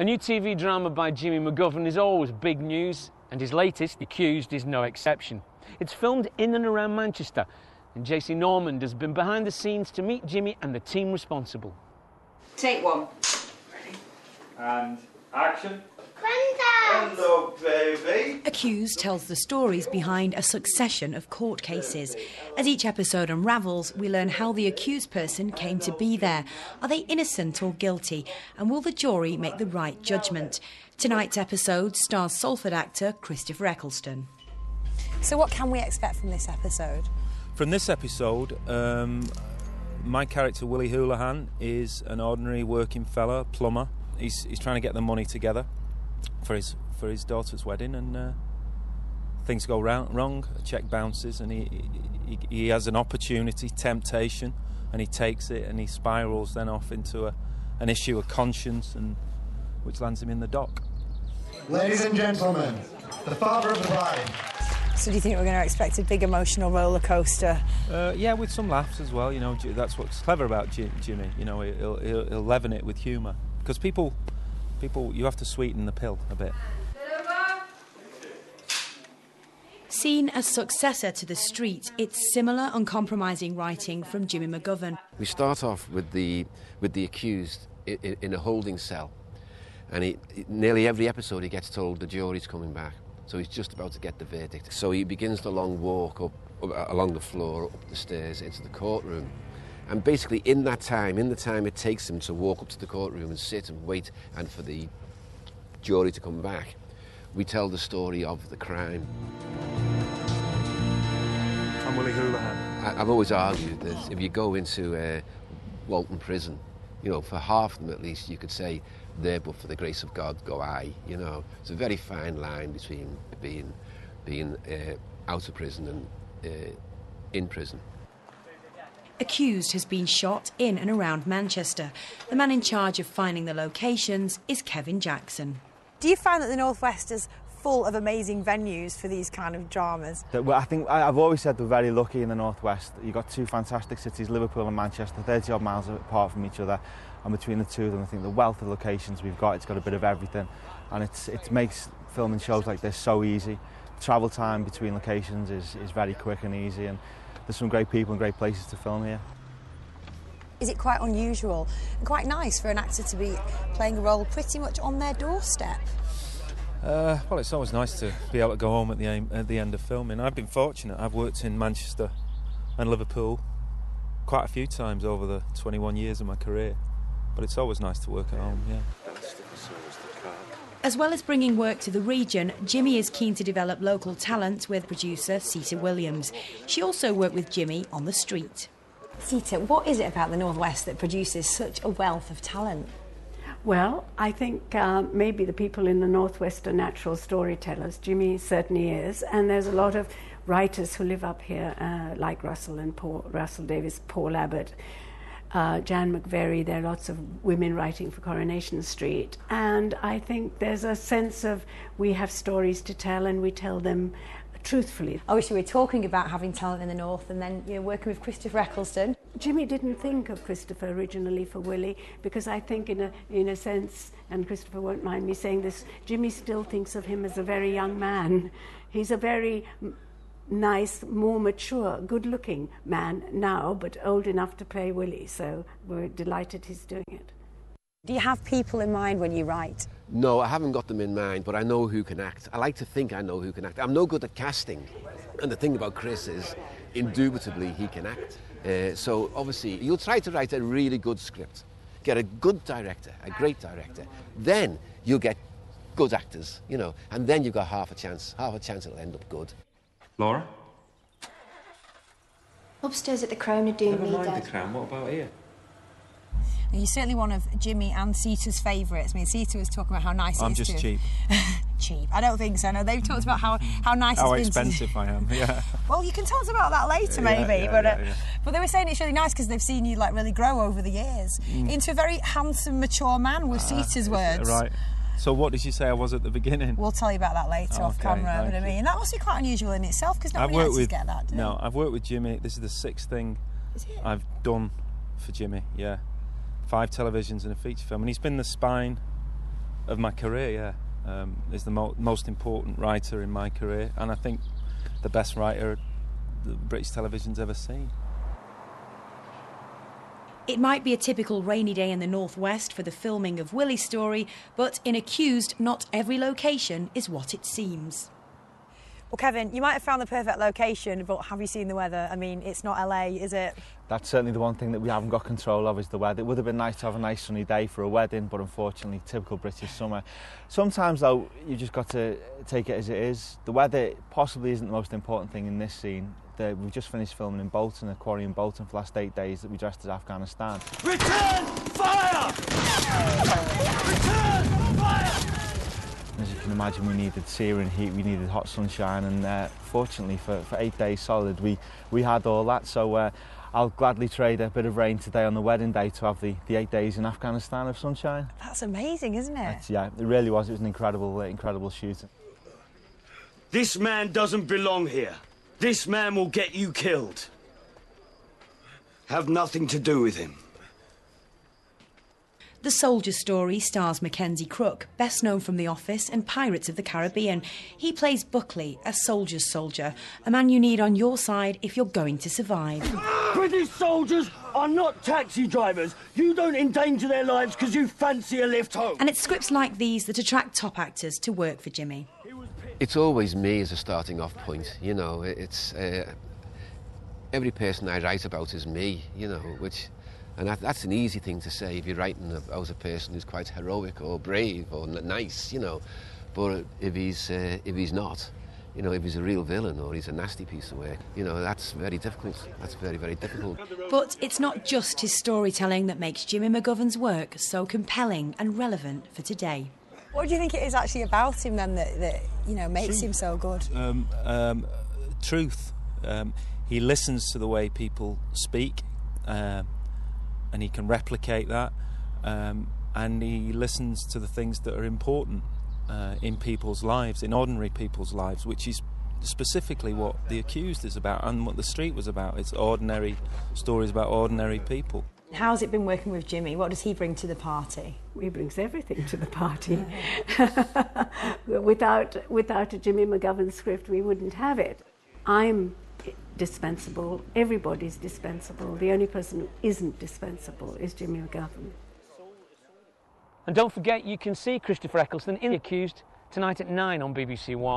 A new TV drama by Jimmy McGovern is always big news, and his latest, Accused, is no exception. It's filmed in and around Manchester, and JC Normand has been behind the scenes to meet Jimmy and the team responsible. Take one. Ready? And action. Hello, baby. Accused tells the stories behind a succession of court cases. As each episode unravels, we learn how the accused person came to be there. Are they innocent or guilty? And will the jury make the right judgment? Tonight's episode stars Salford actor Christopher Eccleston. So what can we expect from this episode? From this episode, my character Willie Houlihan is an ordinary working fella, plumber. He's trying to get the money together for his daughter's wedding, and things go wrong. A cheque bounces, and he has an opportunity, temptation, and he takes it, and he spirals then off into an issue of conscience, and which lands him in the dock. Ladies and gentlemen, the father of the bride. So do you think we're going to expect a big emotional roller coaster? Yeah, with some laughs as well. You know, that's what's clever about Jimmy. You know, he'll leaven it with humour, because people, you have to sweeten the pill a bit. Seen as successor to The Street, it's similar, uncompromising writing from Jimmy McGovern. We start off with the accused in a holding cell, and nearly every episode he gets told the jury's coming back, so he's just about to get the verdict. So he begins the long walk up along the floor, up the stairs into the courtroom. And basically in the time it takes him to walk up to the courtroom and sit and wait and for the jury to come back, we tell the story of the crime. I'm Willie Houlihan. I've always argued that if you go into Walton Prison, you know, for half of them at least, you could say, there but for the grace of God go I, you know. It's a very fine line between being out of prison and in prison. Accused has been shot in and around Manchester. The man in charge of finding the locations is Kevin Jackson. Do you find that the North West is full of amazing venues for these kind of dramas? Well, I think I've always said we're very lucky in the North West. You've got two fantastic cities, Liverpool and Manchester, 30 odd miles apart from each other, and between the two of them I think the wealth of locations we've got, it's got a bit of everything, and it makes filming shows like this so easy. Travel time between locations is very quick and easy, and there's some great people and great places to film here. Is it quite unusual and quite nice for an actor to be playing a role pretty much on their doorstep? Well, it's always nice to be able to go home at the end of filming. I've been fortunate. I've worked in Manchester and Liverpool quite a few times over the 21 years of my career, but it's always nice to work at home, yeah. As well as bringing work to the region, Jimmy is keen to develop local talent with producer Sita Williams. She also worked with Jimmy on The Street. Sita, what is it about the North West that produces such a wealth of talent? Well, I think maybe the people in the North West are natural storytellers. Jimmy certainly is, and there's a lot of writers who live up here, like Russell Davies, Paul Abbott, Jan McVeary. There are lots of women writing for Coronation Street, and I think there's a sense of we have stories to tell and we tell them truthfully. I wish we were talking about having talent in the North and then working with Christopher Eccleston. Jimmy didn't think of Christopher originally for Willie, because I think in a sense, and Christopher won't mind me saying this, Jimmy still thinks of him as a very young man. He's a very nice, more mature, good-looking man now, but old enough to play Willie, so we're delighted he's doing it. Do you have people in mind when you write? No, I haven't got them in mind, but I know who can act. I like to think I know who can act. I'm no good at casting, and the thing about Chris is, indubitably, he can act. So obviously, you'll try to write a really good script, get a good director, a great director, then you'll get good actors, you know, and then you've got half a chance it'll end up good. Laura? Upstairs at the Crown are doing me, Never mind Dad. the Crown, what about here? You're certainly one of Jimmy and Sita's favourites. I mean, Sita was talking about how nice it is. I'm just cheap. Cheap? I don't think so. No, they've talked about how nice How it's been. expensive I am, yeah. Well, you can tell us about that later, maybe. But they were saying it's really nice because they've seen you like really grow over the years into a very handsome, mature man, with Sita's words. Right. So what did you say I was at the beginning? We'll tell you about that later off camera. But I mean, that must be quite unusual in itself because nobody else get that. No, I've worked with Jimmy. This is the sixth thing I've done for Jimmy. Yeah, 5 televisions and a feature film, and he's been the spine of my career, yeah. Is the most important writer in my career, and I think the best writer that British television's ever seen. It might be a typical rainy day in the northwest for the filming of Willie's story, but in Accused, not every location is what it seems. Well, Kevin, you might have found the perfect location, but have you seen the weather? I mean, it's not LA, is it? That's certainly the one thing that we haven't got control of, is the weather. It would have been nice to have a nice sunny day for a wedding, but unfortunately, typical British summer. Sometimes, though, you just got to take it as it is. The weather possibly isn't the most important thing in this scene. We've just finished filming in Bolton, a quarry in Bolton, for the last 8 days that we dressed as Afghanistan. Return fire! Return fire! As you can imagine, we needed searing heat, we needed hot sunshine, and fortunately for 8 days solid, we had all that. So I'll gladly trade a bit of rain today on the wedding day to have the 8 days in Afghanistan of sunshine. That's amazing, isn't it? Yeah, it really was. It was an incredible shooting. This man doesn't belong here. This man will get you killed. Have nothing to do with him. The Soldier Story stars Mackenzie Crook, best known from The Office and Pirates of the Caribbean. He plays Buckley, a soldier's soldier, a man you need on your side if you're going to survive. British soldiers are not taxi drivers. You don't endanger their lives because you fancy a lift home. And it's scripts like these that attract top actors to work for Jimmy. It's always me as a starting off point, you know. It's every person I write about is me, you know, and that's an easy thing to say if you're writing about a person who's quite heroic or brave or nice, you know. But if he's not, you know, if he's a real villain or he's a nasty piece of work, you know, that's very difficult. That's very, very difficult. But it's not just his storytelling that makes Jimmy McGovern's work so compelling and relevant for today. What do you think it is actually about him then that you know, makes him so good? Truth. He listens to the way people speak, and he can replicate that, and he listens to the things that are important in people's lives, in ordinary people's lives, which is specifically what The Accused is about and what The Street was about. It's ordinary stories about ordinary people. How's it been working with Jimmy? What does he bring to the party? He brings everything to the party. Without a Jimmy McGovern script, we wouldn't have it. I'm dispensable. Everybody's dispensable. The only person who isn't dispensable is Jimmy McGovern. And don't forget, you can see Christopher Eccleston in The Accused tonight at 9 on BBC One.